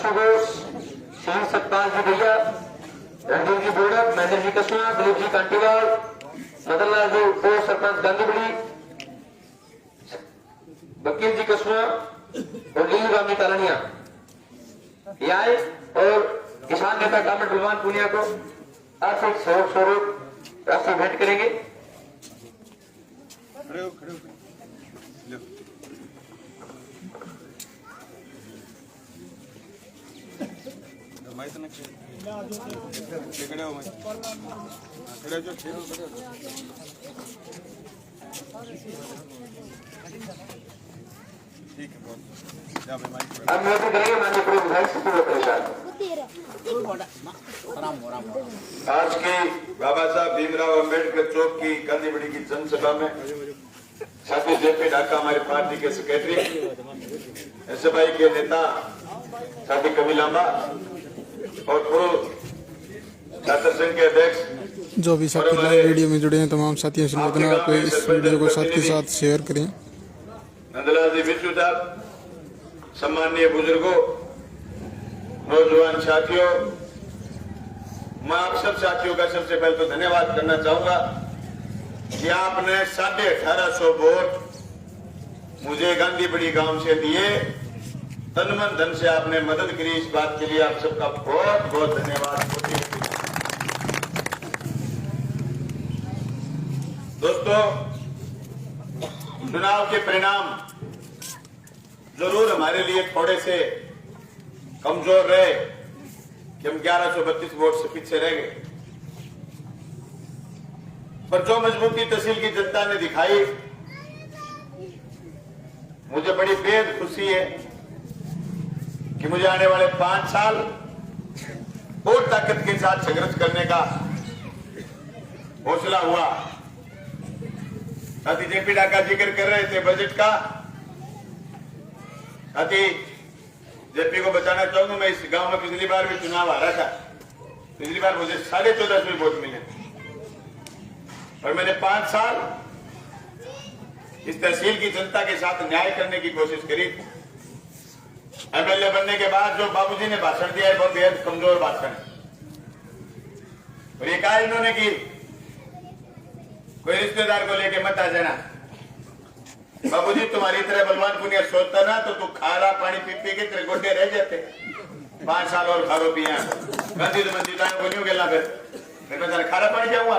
आशु घोष, श्री सतपाल जी भैया, रणजीत जी बोड़क, महेंद्र जी कसुआ, दिलीप जी कांटीवाल, मदन लाल जी उप सरपंच गांधीबड़ी, वकील जी कसुआ और लीलू रामी तालनिया ये आए और किसान नेता कामर बलवान पुनिया को आर्थिक सहयोग स्वरूप राशि भेंट करेंगे। अब मैं तो करेंगे माननीय पूर्व विधायक सचिव परेशान। आज की बाबा साहब भीमराव अंबेडकर चौक की गांधीबड़ी की जनसभा में साथी जेपी ढाका हमारी पार्टी के सेक्रेटरी, एसएफआई के नेता साथी कवि लांबा और पूर्व छात्र संघ के अध्यक्ष जो भी साथी लाइव वीडियो में जुड़े हैं तमाम साथियों से निवेदन है आप इस वीडियो को साथ के साथ शेयर करें। नंदलाल जी बिट्टू साहब, सम्माननीय बुजुर्गों, नौजवान साथियों, मैं आप सब साथियों का सबसे पहले तो धन्यवाद करना चाहूंगा कि आपने 1850 वोट मुझे गांधीबड़ी गांव से दिए, तन मन धन से आपने मदद करी। इस बात के लिए आप सबका बहुत बहुत धन्यवाद। दोस्तों, चुनाव के परिणाम जरूर हमारे लिए थोड़े से कमजोर रहे कि हम 1132 वोट से पीछे रह गए, पर जो मजबूती तहसील की जनता ने दिखाई, मुझे बड़ी बेहद खुशी है कि मुझे आने वाले 5 साल और ताकत के साथ संघर्ष करने का हौसला हुआ। साथी जेपी ढाका जिक्र कर रहे थे बजट का, साथी जेपी को बताना चाहूंगा, मैं इस गांव में पिछली बार भी चुनाव हारा था। पिछली बार मुझे 1450 वोट मिले और मैंने 5 साल इस तहसील की जनता के साथ न्याय करने की कोशिश करी। एमएलए बनने के बाद जो बाबूजी ने भाषण दिया है, बहुत बेहद कमजोर भाषण है और ये कहा इन्होंने कि कोई रिश्तेदार को लेके मत आ जाना। बाबूजी तुम्हारी तरह बलवान पुनिया सोचता ना तो तू खारा पानी पी पी के तेरे गोड्डे रह जाते। 5 साल और खारो पिया गांधी तो मंदिर को नहीं गेला, फिर मैं तेरा खारा पानी क्या हुआ।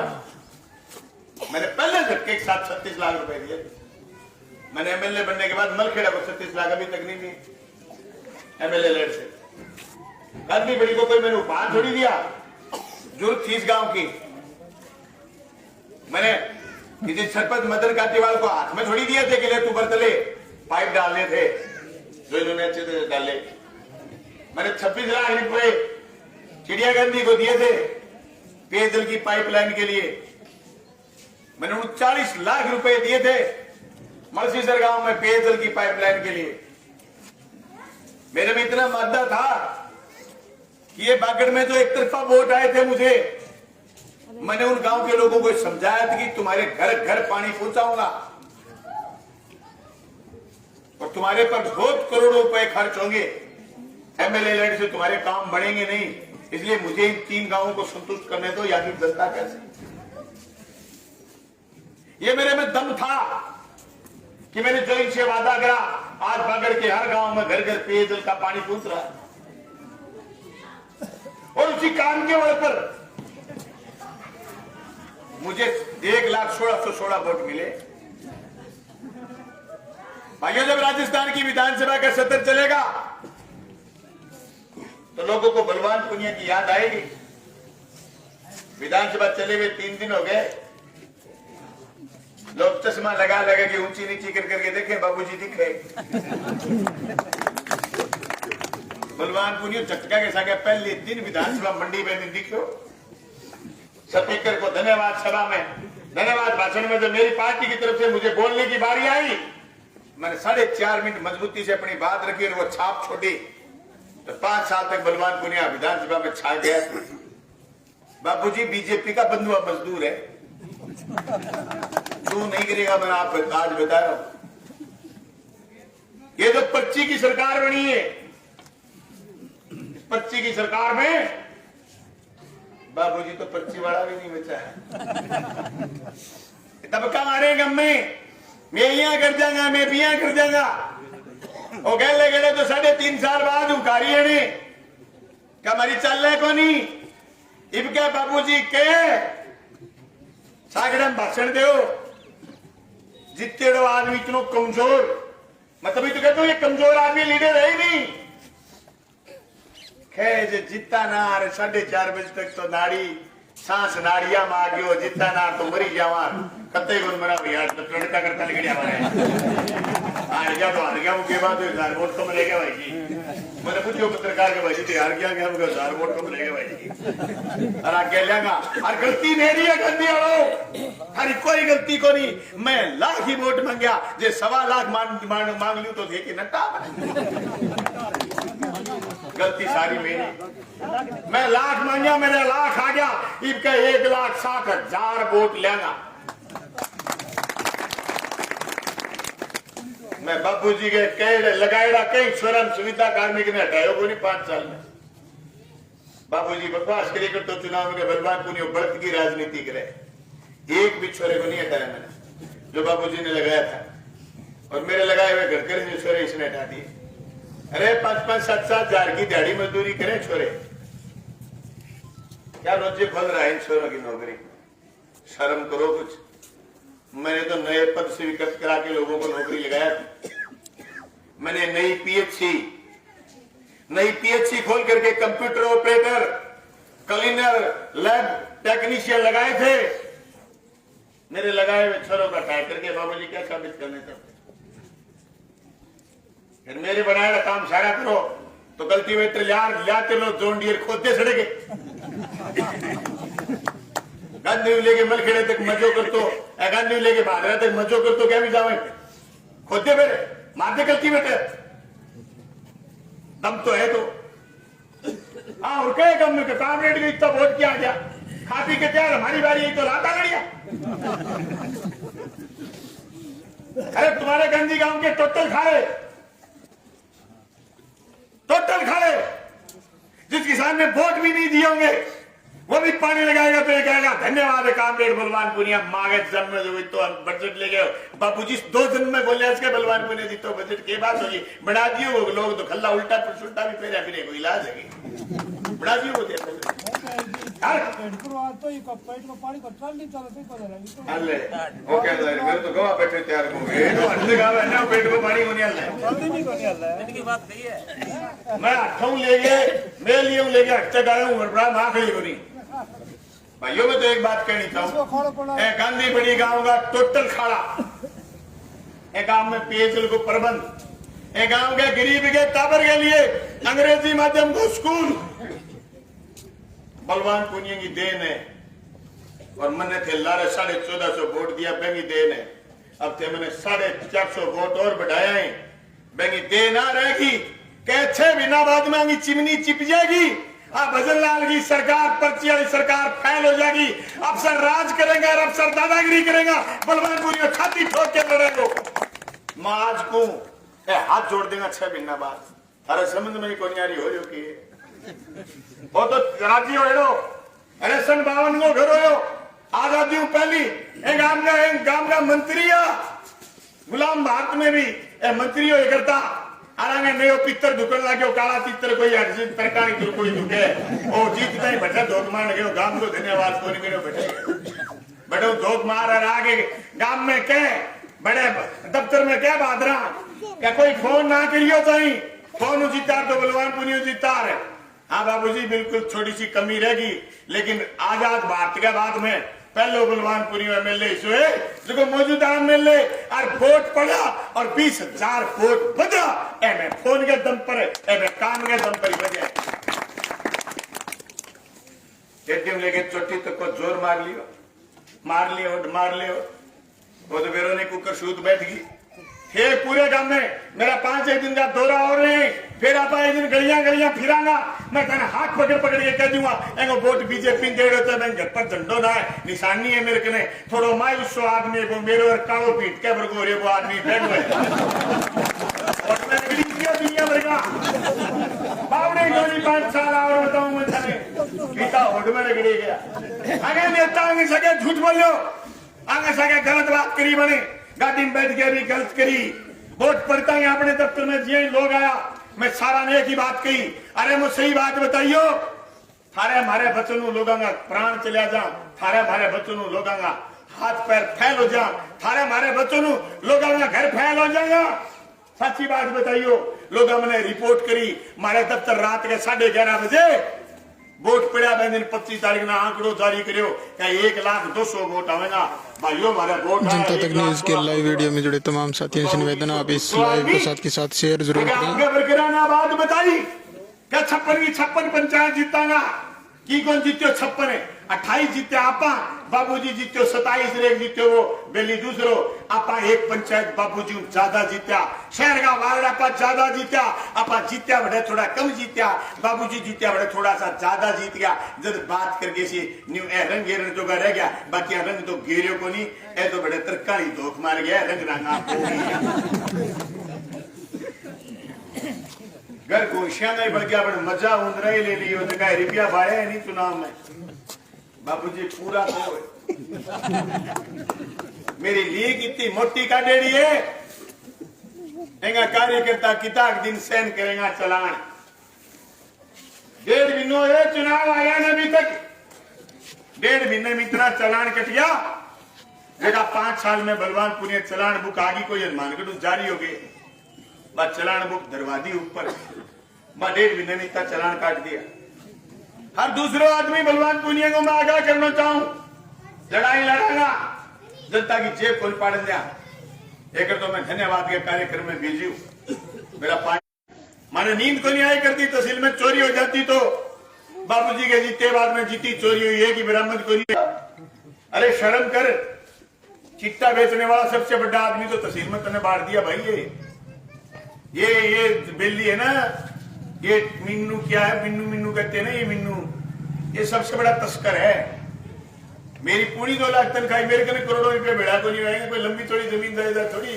मैंने पहले झटके के साथ 36 लाख रुपए दिए। मैंने एमएलए बनने के बाद मलखेड़ा को 36 लाख अभी तक नहीं दिए एमएलए लड़ से। गांधीबड़ी को कोई मैंने उपहार थोड़ी दिया, जरूरत थी इस गांव की। मैंने किसी सरपंच मदन काटीवाल को हाथ में थोड़ी दिए थे कि ले तू बरतले पाइप डालने थे, जो इन्होंने अच्छे से डाले। मैंने 26 लाख रुपए चिड़िया गांधी को दिए थे पेयजल की पाइपलाइन के लिए। मैंने 39 लाख रुपए दिए थे मलसीसर गांव में पेयजल की पाइपलाइन के लिए। मेरे में इतना मादा था कि ये बागड़ में जो एक तरफा वोट आए थे मुझे, मैंने उन गांव के लोगों को समझाया था कि तुम्हारे घर घर पानी पहुंचाऊंगा और तुम्हारे पर बहुत करोड़ों रुपए खर्च होंगे। एमएलए लड़ से तुम्हारे काम बढ़ेंगे नहीं, इसलिए मुझे इन 3 गांवों को संतुष्ट करने दो, या फिर जनता कैसे। ये मेरे में दम था कि मैंने जो इनसे वादा करा, आज बागड़ के हर गांव में घर घर पेयजल का पानी पहुंच रहा है और उसी काम के बल पर मुझे 1,16,16 वोट मिले। भाइयों, जब राजस्थान की विधानसभा का सत्र चलेगा तो लोगों को बलवान पुनिया की याद आएगी। विधानसभा चले हुए 3 दिन हो गए, लोग चश्मा लगा लगा के ऊंची नीची करके देखें बाबूजी दिखे। बलवान पुनिया झटका के साथ पहले दिन विधानसभा मंडी में दिन दिखो। स्पीकर को धन्यवाद, सभा में धन्यवाद। भाषण में जो मेरी पार्टी की तरफ से मुझे बोलने की बारी आई, मैंने 4.5 मिनट मजबूती से अपनी बात रखी और वो छाप छोड़ी तो 5 साल तक बलवान पुनिया विधानसभा में छा गया। बापूजी बीजेपी का बंधुआ मजदूर है, क्यों नहीं करेगा, मैं आपको आज बता रहा हूं। ये जो पर्ची की सरकार बनी है, पर्ची की सरकार में बाबूजी तो पर्ची वाला भी नहीं बचा है। तब का मारे गम में मैं यहाँ कर जाऊंगा, मैं भी यहाँ कर जाऊंगा। वो गले गले तो 3.5 साल बाद उकारी है क्या हमारी चल रहे को नहीं। इब क्या बाबूजी के सागड़म भाषण दो जितने आदमी इतनो कमजोर, मतलब तो कहते हो ये कमजोर आदमी लीडर है ही नहीं। खैर जितना नार 4:30 बजे तक तो नाड़ी सांस नाड़िया में आ गयो, जितना नार तो मरी जावा कते गुण मरा भैया तो लड़का करता निकल हार गया तो हार गया। के बाद 1000 वोट तो मिलेगा भाई जी। मैंने पूछो पत्रकार के भाई जी हार गया क्या 1000 वोट तो मिलेगा भाई जी। और आगे लेगा और गलती मेरी है गंदी हो हरी कोई गलती को नहीं। मैं लाख ही वोट मांगया जे 1.25 लाख मांग लू तो देखी नट्टा गलती सारी मेरी। मैं लाख मांगा मेरा लाख आ गया। इनका 1,60,000 वोट लेगा। मैं बाबूजी के कई लगाएगा कई स्वरम सुविधा कार्मिक ने हटाया को नहीं 5 साल में। बाबूजी बकवास के लिए तो चुनाव में बलवान पुनियो बढ़त की राजनीति करे, एक भी छोरे को नहीं हटाया मैंने जो बाबूजी ने लगाया था। और मेरे लगाए हुए घर घर छोरे इसने हटा दिए। अरे 5-5, 7-7 हजार की दिहाड़ी मजदूरी करें छोरे, क्या रोजे खोल रहा है इन छोरों की नौकरी। शर्म करो कुछ। मैंने तो नए पद स्वीकृत करा के लोगों को नौकरी लगाया थी। मैंने नई पीएचसी खोल करके computer operator, cleaner, lab technician लगाए थे। मेरे लगाए हुए छोरों का ट्राई करके बाबूजी क्या साबित करने थे। फिर मेरे बनाया काम सारा करो तो कल्टीवेटर लाते लो जोन डियर खोदते सड़े गांधी लेके मलखेड़े तक मजो कर तो गांधी लेके भादरा तक मजो कर तो क्या भी जावे खोदते फिर मारते कल्टीवेटर दम तो है तो। हाँ और कहे कम में काम रेट गई इतना वोट किया गया खा पी के तैयार हमारी बारी तो लाता लड़िया। अरे तुम्हारे गंजी गांव के टोटल खाए जिस किसान ने वोट भी नहीं दिए होंगे वो भी पानी लगाएगा तो ये कहेगा धन्यवाद है कामरेड बलवान पुनिया मांगे जन्म में तो बजट ले गए बाबूजी 2 दिन में बोले इसके बलवान पुनिया जी तो बजट के बात होगी बना दियो लोग तो खल्ला उल्टा पुलटा भी फेरा फिर कोई इलाज है बना दियो अल्ले वो क्या मेरे तो गवा बैठे तैयार हो गए अंडे गाव है ना पेट को पानी होने वाला है बात नहीं है। मैं हाथों ले गए मैं ले गया हट्टे गाया हूं बड़ा मां खड़ी को नहीं भाइयों में तो एक बात कहनी चाहूं गांधी बड़ी गांव का टोटल खाड़ा गांव में पेयजल को प्रबंध गांव के गरीब के टाबर के लिए अंग्रेजी माध्यम को स्कूल बलवान पुनिया की देन है। और मैंने थे लारे 1450 वोट दिया बेंगी देन है। अब थे मैंने 450 वोट और बढ़ाया है बेंगी देन आ रहेगी कह 6 महीना बाद में चिमनी चिप जाएगी। हाँ भजन लाल की सरकार पर्ची वाली सरकार फैल हो जाएगी अफसर राज करेंगे और अफसर दादागिरी करेगा बलवान पुनिया छाती ठोक के लड़ेगा। मैं आज को हाथ जोड़ देगा 6 महीना बाद अरे समझ में कौन यारी हो रही वो तो राजी हो अरे 52 को घर हो आजादी पहली गांव का मंत्री गुलाम भारत में भी मंत्री हो करता आरांगे नयो पित्तर दुकन लागो काला चित्र कोई अर्जित तरकारी जो कोई दुखे ओ जीतता ही बैठा धोख मार गयो गांव को धन्यवाद कोनी मेरो बैठे बड़ो धोख मार और आगे गांव में कह बड़े दफ्तर में क्या बादरा क्या कोई फोन ना करियो ताई फोन जीतार तो बलवान पुनियो जीतार है। हाँ बाबूजी बिल्कुल थोड़ी सी कमी रहेगी लेकिन आजाद भारत के बाद में पहले बलवान पुनियो एमएलए जो मौजूदा एमएलए और वोट पड़ा और 20,000 वोट बजा एम फोन के दम पर एम काम के दम पर बजे एटीएम लेके चोटी तक को जोर मार लियो वो तो बेरो ने कुकर सूद बैठ गई थे पूरे गांव में मेरा 5-1 दिन का दौरा हो रहे हैं फिर आप एक दिन गलियां फिरांगा मैं कहना हाथ पकड़ के कह दूंगा एगो वोट बीजेपी दे रहे थे मैं घर पर झंडो ना है निशानी है मेरे कने थोड़ो मायूस आदमी वो मेरे और कालो पीट के बरगो रे वो आदमी बैठ गए और मैं दुनिया भर का बावड़े 5 साल और बताऊं मैं थाने गीता होड़ में रगड़ी गया आगे नेता आगे सके झूठ बोलो आगे सके गलत बात करी बने गाड़ी में बैठ के भी गलत करी वोट पड़ता है अपने दफ्तर में जी लोग आया मैं सारा ने एक ही बात कही अरे मुझे सही बात बताइयो थारे हमारे बच्चों लोगों का प्राण चलिया जा थारे हमारे बच्चों लोगों का हाथ पैर फैल हो जा थारे हमारे बच्चों लोगों का घर फैल हो जाएगा सच्ची बात बताइयो लोगों ने रिपोर्ट करी हमारे दफ्तर रात के 11:30 बजे वोट पड़ा दिन 25 तारीख ना आंकड़ो जारी करियो क्या 1,02,000 वोट आवेगा भाइयों हमारे वोट जनता तक न्यूज के लाइव वीडियो में जुड़े तमाम साथियों से निवेदन है आप इस लाइव को साथ के साथ शेयर जरूर करें। आगे बरकरार बात बताई क्या 56 पंचायत जीतागा की कौन जीत्यो 56 है 28 जीते आपा बाबूजी जीत्यो 27 रेख जीत्यो वो बेली दूसरो आपा एक पंचायत बाबूजी ज्यादा जीत्या शहर का वार्ड आपा ज्यादा जीत्या आपा जीत्या बड़े थोड़ा कम जीत्या बाबूजी जीत्या बड़े थोड़ा सा ज्यादा जीत गया जब बात करके सी न्यू रंग गेरन तो रह गया बाकी रंग तो गेरियो को नहीं ए तो बड़े तरकारी धोख मार गया रंग रंगा घर गोशिया नहीं बढ़ गया बड़ा मजा उंदरा ही ले लियो तो रुपया बाड़े नहीं चुनाव में बाबूजी पूरा तो मेरी लीग इतनी मोटी का डेड़ी है कार्यकर्ता किता दिन सहन करेगा चलान 1.5 महीनों है चुनाव आया ना अभी तक 1.5 महीने में इतना चलान कट गया जगह 5 साल में बलवानपुर चलान बुक आगी कोई मानगढ़ जारी हो गए चलान बुक दरवादी ऊपर 1.5 महीने में इतना चलान काट दिया हर दूसरा आदमी बलवान पुनिया को मैं आगाह करना चाहूं लड़ाई लड़ागा जनता की जेब खोल पाड़ दिया एक तो मैं धन्यवाद के कार्यक्रम में भेजी मेरा माने नींद को नहीं आई करती तहसील में चोरी हो जाती तो बाबूजी के जीते बाद में जीती चोरी हुई है कि बरामद को नहीं अरे शर्म कर चिट्टा बेचने वाला सबसे बड़ा आदमी तो तहसील में तूने बांट दिया भाई ये बिल्ली है ना ये मिन्नू क्या है मिन्नू कहते हैं ना ये मिन्नू ये सबसे बड़ा तस्कर है मेरी पूरी 2 लाख तनख्वाही मेरे कने करोड़ों रुपए भेड़ा को नहीं आएंगे कोई लंबी थोड़ी जमीन जायदाद थोड़ी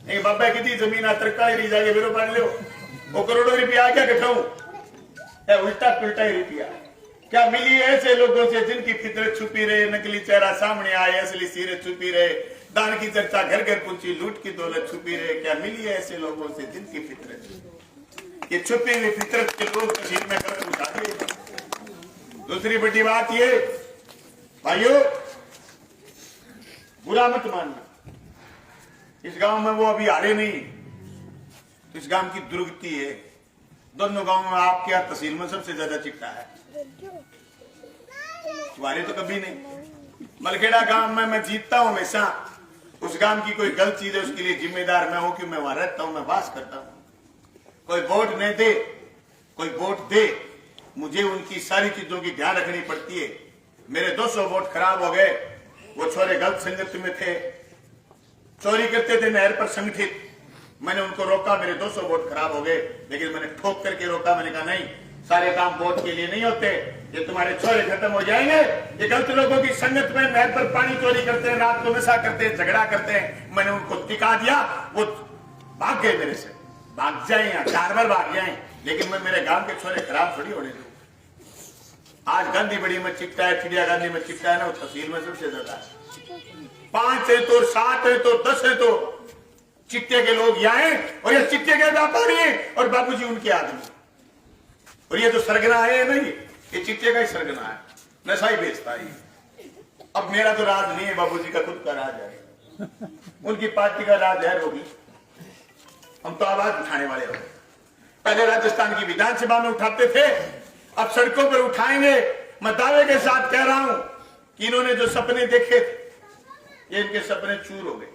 नहीं बाबा की जमीन तरक्का ही जाएगी मेरे पान लो वो करोड़ों रुपया क्या कटाऊ उल्टा पुल्टा ही रुपया क्या मिली ऐसे लोगों से जिनकी फितरत छुपी रहे नकली चेहरा सामने आए असली सीरत छुपी रहे दान की चर्चा घर घर पहुंची लूट की दौलत छुपी रहे क्या मिली ऐसे लोगों से जिनकी फितरत ये छुपी हुई फितरत के लोग तस्वीर में कर उठा दिए दूसरी बड़ी बात ये भाइयों बुरा मत मानना इस गांव में वो अभी हारे नहीं तो इस गांव की दुर्गति है दोनों गांव में आपके यहाँ तहसील में सबसे ज्यादा चिट्टा है तुम्हारे तो कभी नहीं मलखेड़ा गांव में मैं जीतता हूं हमेशा उस गांव की कोई गलत चीज है उसके लिए जिम्मेदार मैं हूं कि मैं वहां रहता हूं मैं वास करता हूं कोई वोट नहीं दे कोई वोट दे मुझे उनकी सारी चीजों की ध्यान रखनी पड़ती है मेरे 200 वोट खराब हो गए वो छोरे गलत संगत में थे चोरी करते थे नहर पर संगठित मैंने उनको रोका मेरे 200 वोट खराब हो गए लेकिन मैंने ठोक करके रोका मैंने कहा नहीं सारे काम वोट के लिए नहीं होते ये तुम्हारे छोरे खत्म हो जाएंगे ये गलत लोगों की संगत में नहर पर पानी चोरी करते हैं रात को नशा करते हैं झगड़ा करते हैं मैंने उनको टिका दिया वो भाग गए मेरे से भाग जाए या 4 बार भाग जाए लेकिन मैं मेरे गांव के छोरे खराब थोड़ी होने दूं आज गांधी बड़ी में चिट्टा है चिड़िया गांधी में चिट्टा है ना वो तहसील में सबसे ज्यादा है 5 है तो 7 है तो 10 है तो चिट्टे के लोग यहाँ हैं और ये चिट्टे के व्यापारी हैं और बाबूजी उनके आदमी और ये तो सरगना है नहीं ये चिट्टे का ही सरगना है नशा ही बेचता है अब मेरा तो राज नहीं है बाबूजी का खुद का राज है उनकी पार्टी का राज है रोगी हम तो आवाज उठाने वाले हो पहले राजस्थान की विधानसभा में उठाते थे अब सड़कों पर उठाएंगे मैं दावे के साथ कह रहा हूं कि इन्होंने जो सपने देखे थे ये इनके सपने चूर हो गए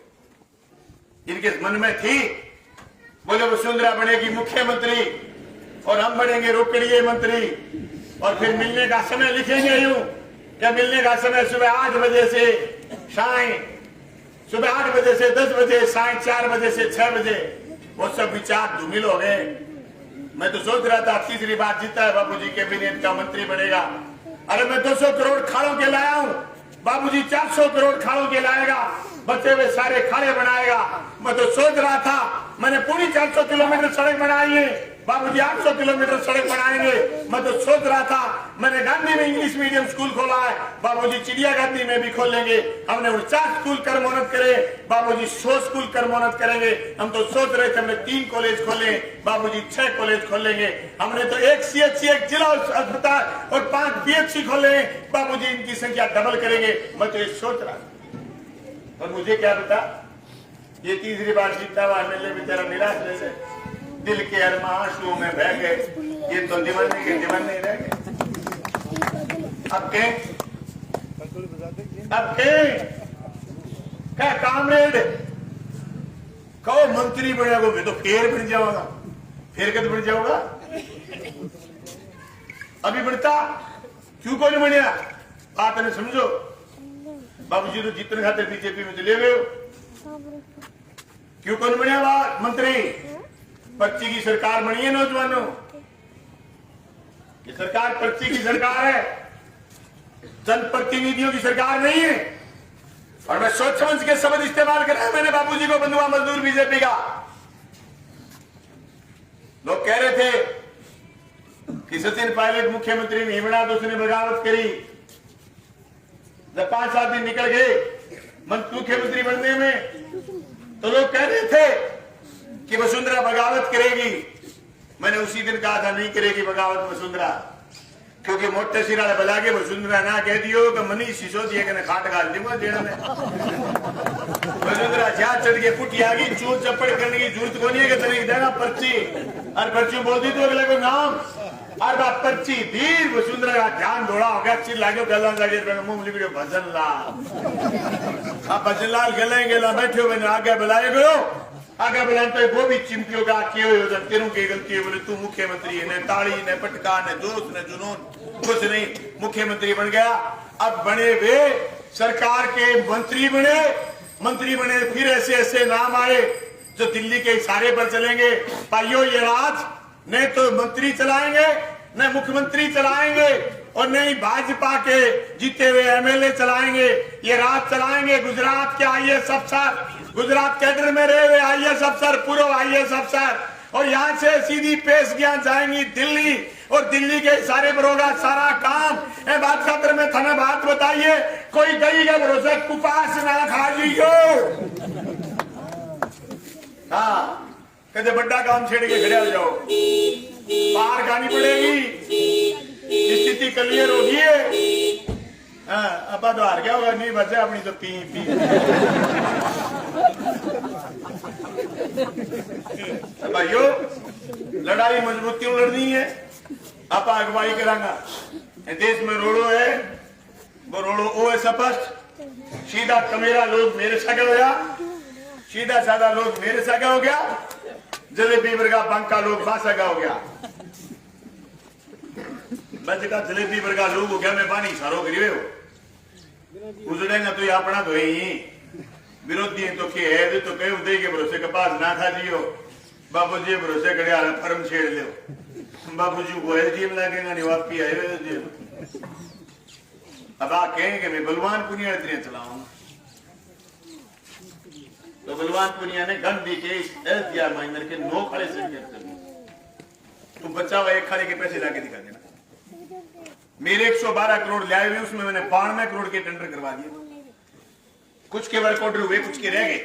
इनके मन में थी बोले वसुंधरा बनेगी मुख्यमंत्री और हम बनेंगे रोकड़िए मंत्री और फिर मिलने का समय लिखेंगे यूं या मिलने का समय सुबह 8 बजे से शाम सुबह 8 बजे से 10 बजे साय 4 बजे से 6 बजे वो सब विचार धूमिल हो गए मैं तो सोच रहा था तीसरी बार जीता है बाबूजी कैबिनेट का मंत्री बनेगा अरे मैं 200 करोड़ खाड़ों के लाया हूं बाबूजी 400 करोड़ खाड़ों के लाएगा बचे हुए सारे खाड़े बनाएगा मैं तो सोच रहा था मैंने पूरी 400 किलोमीटर सड़क बनाई है बाबूजी 800 किलोमीटर सड़क बनाएंगे। मैं तो सोच रहा था, मैंने गांधी में इंग्लिश मीडियम स्कूल खोला है, बाबूजी चिड़िया गांधी में भी खोलेंगे। हमने 49 स्कूल कर्मोन्नत करे, बाबूजी 100 स्कूल कर्मोन्नत करेंगे। हम तो सोच रहे थे हमने 3 कॉलेज खोले, बाबूजी 6 कॉलेज खोलेंगे। हमने तो 1 CHC, 1 जिला अस्पताल और 5 PHC खोले, बाबूजी इनकी संख्या डबल करेंगे। मैं तो ये सोच रहा था, और मुझे क्या पता ये तीसरी बार जीता हुआ MLA बेचारा निराश रह गए, दिल के अरमा आंसुओं में बह गए। ये तो दीवाने के दीवाने रह गए। अब क्या कामरेड कहो मंत्री बने को, मैं तो फेर बन जाऊंगा, फेर कद बन जाऊंगा। अभी बढ़ता क्यों कौन बढ़िया बात है, समझो। बाबूजी तो जीतने खाते बीजेपी में चले गए, क्यों कौन बढ़िया बात मंत्री। पर्ची की सरकार बनी है नौजवानों की सरकार, पर्ची की सरकार है, जनप्रतिनिधियों की सरकार नहीं है। और मैं सोच समझ के शब्द इस्तेमाल कर रहा है मैंने बाबूजी को, बंधुआ मजदूर बीजेपी का। लोग कह रहे थे कि सचिन पायलट मुख्यमंत्री नहीं बना तो उसने बगावत करी। जब 5-7 दिन निकल गए मुख्यमंत्री बनने में, तो लोग कह रहे थे कि वसुंधरा बगावत करेगी। मैंने उसी दिन कहा था नहीं करेगी बगावत वसुंधरा, क्योंकि मोटे सिरा बला के वसुंधरा ना कह दियो कि मनीष सिसोदिया के खाट गाल दूंगा जेल में। वसुंधरा जहां चढ़ के पुटी आ गई, चूर चप्पड़ करने की जरूरत को नहीं है कि तेरे देगा पर्ची, और पर्ची बोल दी तो अगले को नाम और बात पर्ची दी। वसुंधरा का ध्यान दौड़ा हो गया, चिर लागो गला लगे मुंह लिखियो भजन लाल। अब भजन लाल गले गेला बैठे मैंने आगे बुलाए गयो, आगे बुलाने तो वो भी चिमटियों का तेरू की गलती है। बोले तू मुख्यमंत्री है, न ताड़ी न पटका न जोश न जुनून कुछ नहीं, मुख्यमंत्री बन गया। अब बने वे सरकार के मंत्री बने, फिर ऐसे ऐसे नाम आए जो दिल्ली के इशारे पर चलेंगे। भाइयों ये राज न तो मंत्री चलाएंगे न मुख्यमंत्री चलाएंगे, और न ही भाजपा के जीते हुए MLA चलाएंगे। ये राज चलाएंगे गुजरात के IAS अफसर, गुजरात कैडर में रहे हुए IAS अफसर, पूर्व IAS अफसर, और यहाँ से सीधी पेश ज्ञान जाएंगी दिल्ली, और दिल्ली के इशारे पर होगा सारा काम। बात खातर में थाना बात बताइए, कोई दही के भरोसे कुपास ना खा लियो। हाँ कहते बड़ा काम छेड़ के खड़े हो जाओ, बाहर खानी पड़ेगी, स्थिति क्लियर होगी है। हाँ अब तो हार गया होगा, नहीं बचा अपनी तो पी भाइयों लड़ाई मजबूती लड़नी है, आप अगवाई करांगा। देश में रोड़ो है, वो रोड़ो ओ है स्पष्ट, सीधा कमेरा लोग मेरे सगे हो गया, सीधा साधा लोग मेरे सगे हो गया, जलेबी वर्गा बांका लोग बासगा हो गया। बच का जलेबी वर्गा लोग हो गया, मैं पानी सारो करिए हो उजड़ेगा तो ये अपना तो ही विरोधी तो के है तो कई उदय के भरोसे कपास ना खा जियो। बाबूजी भरोसे कड़े आ फर्म छेड़ लो, बाबूजी को जीम लगेगा नहीं वापी आए जी। अब आप कहेंगे मैं बलवान पुनिया इतने चलाऊंगा, तो बलवान पुनिया ने गंदी के SDR माइनर के 9 खड़े से तुम बच्चा हुआ 1 खड़े के पैसे लाके दिखा देना। मेरे 112 करोड़ ले आए, उसमें मैंने 92 करोड़ के टेंडर करवा दिए। कुछ के वर्क ऑर्डर हुए, कुछ के रह गए।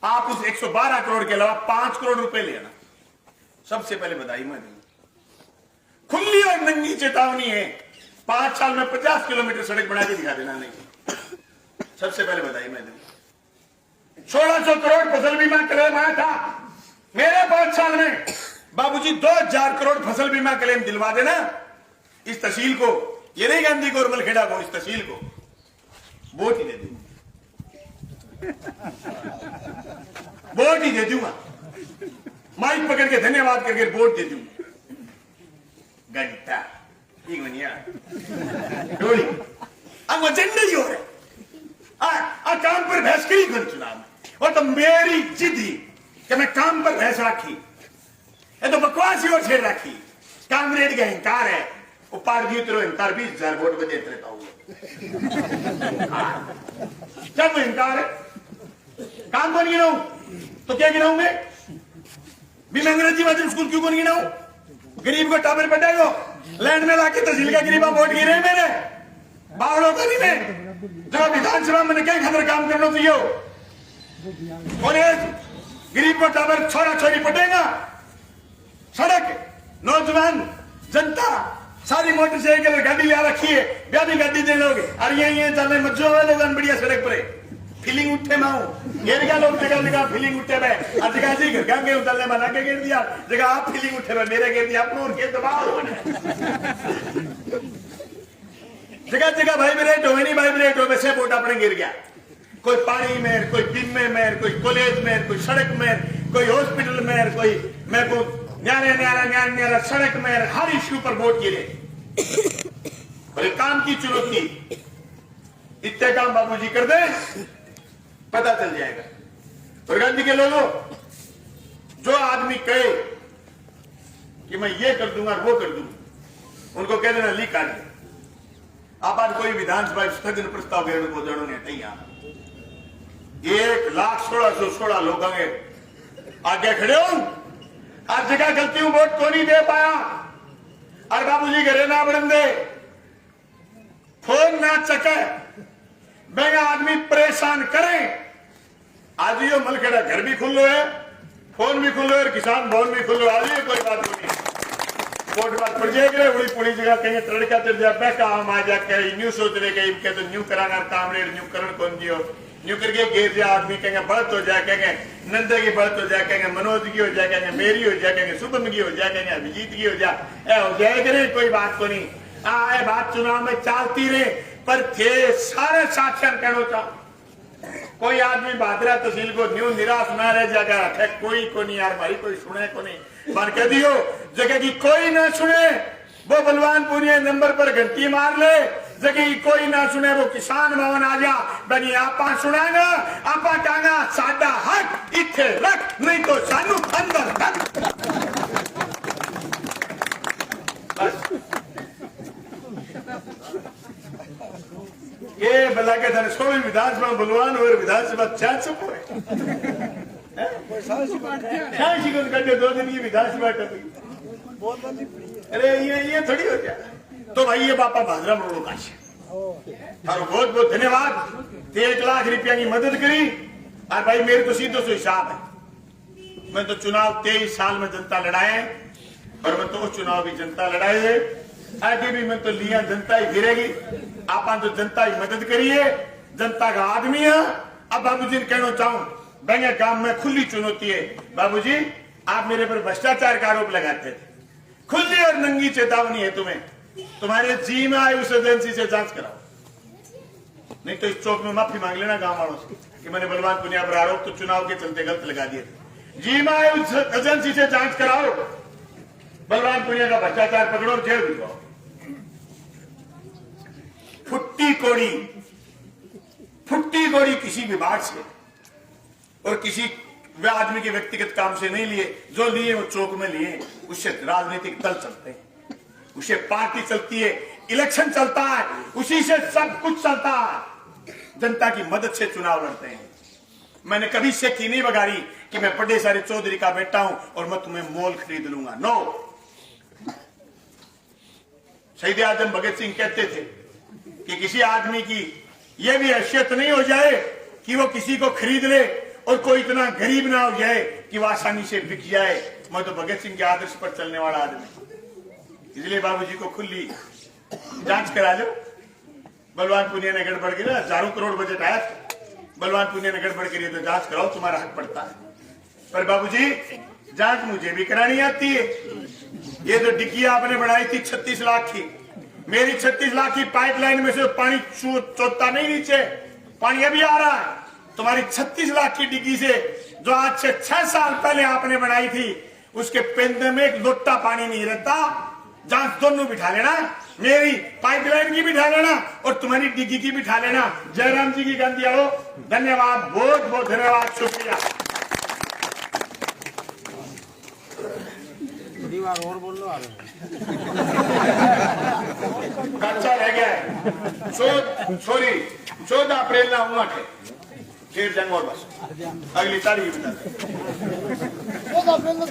आप उस 112 करोड़ के अलावा 5 करोड़ रुपए लेना। सबसे पहले बधाई मैं दूंगा, खुली और नंगी चेतावनी है, 5 साल में 50 किलोमीटर सड़क बना के दिखा देना। नहीं, सबसे पहले बधाई मैं दूंगा। 1600 करोड़ फसल बीमा क्लेम आया था मेरे 5 साल में। बाबूजी 2000 करोड़ फसल बीमा क्लेम दिलवा देना इस तहसील को, ये नहीं गांधी को और मलखेड़ा को, इस तहसील को वोट ही दे दूंगा, वोट ही दे दूंगा। माइक पकड़ के धन्यवाद करके वोट दे दूंगा। घंटा ठीक बनिया डोली अब एजेंडा ही हो रहा काम पर बहस करी कौन चुनाव में, और तो मेरी जिद ही कि मैं काम पर बहस रखी, ये तो बकवास ही और छेड़ रखी। कांग्रेस का अहंकार है, वो पार दिए तेरे अहंकार 20,000 वोट में देते रहता हूँ। जब अहंकार है काम पर गिनाऊं तो क्या गिनाऊंगे? भी मैं अंग्रेजी माध्यम स्कूल क्यों कौन गिनाऊं? गरीब को टाबर पटेगो लैंड में लाके तहसील का गरीबा वोट गिरे मेरे बावड़ों का नहीं में जो विधानसभा में कहीं खतर काम करना चाहिए और ये गरीब को टाबर छोरा छोरी पटेगा सड़क नौजवान जनता सारी मोटरसाइकिल गाड़ी लिया रखी है ब्याह भी गाड़ी दे लोगे और ये चलने मज्जो वाले लोग बढ़िया सड़क पर फीलिंग उठे माऊ घेर गया लोग जगह जगह फीलिंग उठे भाई आज जगह जी घर गांगे उतरने में लाके घेर दिया जगह आप फीलिंग उठे भाई मेरे घेर दिया अपनों के दबाव जगह जगह वाइब्रेट हो नहीं वाइब्रेट हो वैसे बोट अपने गिर गया कोई पानी में कोई बिम्मे में कोई कॉलेज में कोई सड़क में कोई हॉस्पिटल में कोई मेरे को न्यारा सड़क में हर इश्यू पर वोट गिरे बोले काम की चुनौती इतने काम बाबूजी कर दे पता चल जाएगा। और गांधी के लोगों जो आदमी कहे कि मैं ये कर दूंगा वो कर दूंगा उनको कह देना ली काट दे आप आज कोई विधानसभा स्थगन प्रस्ताव घेर को जड़ोगे तैयार 1,16,16 लोग आगे खड़े हो आज जगह गलती हूं वोट को नहीं दे पाया और बाबूजी घरे ना बढ़न दे फोन ना चके महंगा आदमी परेशान करे आज यो मलखेड़ा घर भी खुल्लो है फोन भी खुल्लो है किसान भवन भी खुल्लो आज ये कोई बात नहीं वोट बात पड़ जाएगी उड़ी पुड़ी जगह कहीं तड़का चढ़ जाए बैठा हम आ जाके न्यू सोच रहे के तो न्यू कराना काम रे न्यू करण कौन दियो न्यू करके घेर दिया आदमी कहेंगे बढ़त हो जाए कहेंगे नंदा की बढ़त हो जाए कहेंगे मनोज की हो जाए कहेंगे मेरी हो जाए कहेंगे शुभम की हो जाए कहेंगे अभिजीत की हो जाए हो जाएगी कोई बात को नहीं बात चुनाव में चलती रहे पर थे सारे साक्षर कहना चाह कोई आदमी बादरा तहसील को न्यू निराश ना रह जाएगा कोई को नहीं यार भाई कोई सुने को नहीं मान कह दियो जगह की कोई ना सुने वो बलवानपुरी नंबर पर घंटी मार ले जगह की कोई ना सुने वो किसान भवन आ जा बनी आपा सुनागा आपा कहना साडा हक इथे रख नहीं तो सानू अंदर रख ये भला के धन सोई विधानसभा बलवान और विधानसभा चार सब दो दिन की विधानसभा अरे ये थोड़ी हो गया तो भाई ये बापा भाजरा मरोड़ो का और बहुत बहुत धन्यवाद 1 लाख रुपया की मदद करी और भाई मेरे तो सीधो सो हिसाब है मैं तो चुनाव 23 साल में जनता लड़ाए और मैं तो चुनाव भी जनता लड़ाए है आगे भी मैं तो लिया जनता ही गिरेगी आप तो जनता ही मदद करिए जनता का आदमी है अब बाबूजी कहना चाहूं बेंगे काम में खुली चुनौती है बाबूजी आप मेरे पर भ्रष्टाचार का आरोप लगाते थे खुली और नंगी चेतावनी है तुम्हें तुम्हारे जी में आए उस एजेंसी से जांच कराओ नहीं तो इस चौक में माफी मांग लेना गांव वालों से कि मैंने बलवान पुनिया पर आरोप तो चुनाव के चलते गलत लगा दिए थे जी में आए उस एजेंसी से जांच कराओ बलवान पुनिया का भ्रष्टाचार पकड़ो और जेल भिजवाओ फुट्टी कोड़ी किसी विभाग से और किसी आदमी के व्यक्तिगत काम से नहीं लिए जो लिए वो चौक में लिए उससे राजनीतिक दल चलते हैं उससे पार्टी चलती है इलेक्शन चलता है उसी से सब कुछ चलता है जनता की मदद से चुनाव लड़ते हैं मैंने कभी सेखी नहीं बगाड़ी कि मैं बड़े सारे चौधरी का बेटा हूं और मैं तुम्हें मोल खरीद लूंगा नो शहीद आजम भगत सिंह कहते थे कि किसी आदमी की यह भी हैसियत नहीं हो जाए कि वो किसी को खरीद ले और कोई इतना गरीब ना हो जाए कि वो आसानी से बिक जाए मैं तो भगत सिंह के आदर्श पर चलने वाला आदमी इसलिए बाबूजी को खुली जांच करा लो बलवान पुनिया ने गड़बड़ करी हजारों करोड़ बजट आया बलवान पुनिया ने गड़बड़ करी तो जांच कराओ तुम्हारा हक पड़ता है पर बाबूजी जांच मुझे भी करानी आती है ये तो डिग्गी आपने बढ़ाई थी 36 लाख की मेरी 36 लाख की पाइपलाइन में से पानी चोता नहीं नीचे पानी अभी आ रहा है तुम्हारी 36 लाख की डिग्गी से जो आज से 6 साल पहले आपने बनाई थी उसके पेंदे में एक लोटा पानी नहीं रहता जांच दोनों बिठा लेना मेरी पाइपलाइन की बिठा लेना और तुम्हारी डिग्गी की बिठा लेना जयराम जी की गांधी आओ धन्यवाद बहुत बहुत धन्यवाद शुक्रिया दीवार और बोल लो कच्चा रह गया है 14 अप्रैल ना हुआ थे फिर जंग और बस अगली तारीख बता आपल्याला